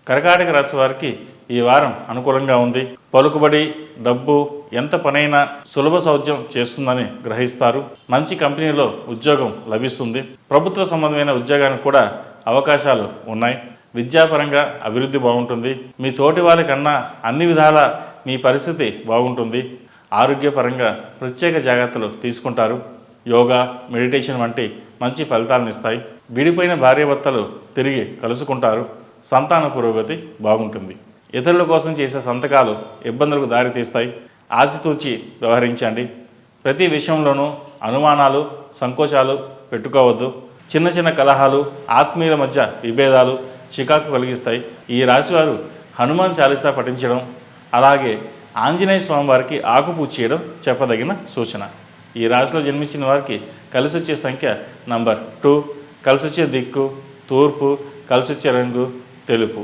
కర్కాటక రాశి వారికి ఈ వారం అనుకూలంగా ఉంది. పలుకుబడి, డబ్బు, ఎంత పనైనా సులభ సౌజ్యం చేస్తుందని గ్రహిస్తారు. మంచి కంపెనీలో ఉద్యోగం లభిస్తుంది. ప్రభుత్వ సంబంధమైన ఉద్యోగానికి కూడా అవకాశాలు ఉన్నాయి. విద్యాపరంగా అభివృద్ధి బాగుంటుంది. మీ తోటి వాళ్ళకన్నా అన్ని విధాల మీ పరిస్థితి బాగుంటుంది. ఆరోగ్యపరంగా ప్రత్యేక జాగ్రత్తలు తీసుకుంటారు. యోగా, మెడిటేషన్ వంటి మంచి ఫలితాలను ఇస్తాయి. విడిపోయిన భార్యాభర్తలు తిరిగి కలుసుకుంటారు. సంతాన పురోగతి బాగుంటుంది. ఇతరుల కోసం చేసే సంతకాలు ఇబ్బందులకు దారితీస్తాయి. ఆచితూచి వ్యవహరించండి. ప్రతి విషయంలోనూ అనుమానాలు, సంకోచాలు పెట్టుకోవద్దు. చిన్న చిన్న కలహాలు, ఆత్మీయుల మధ్య విభేదాలు చికాకు కలిగిస్తాయి. ఈ రాశివారు హనుమాన్ చాలీసా పఠించడం, అలాగే ఆంజనేయ స్వామి వారికి ఆకుపూజ చేయడం చెప్పదగిన సూచన. ఈ రాశిలో జన్మించిన వారికి కలిసి వచ్చే సంఖ్య నంబర్ 2, కలిసి వచ్చే దిక్కు తూర్పు, కలిసి వచ్చే రంగు తెలుపు.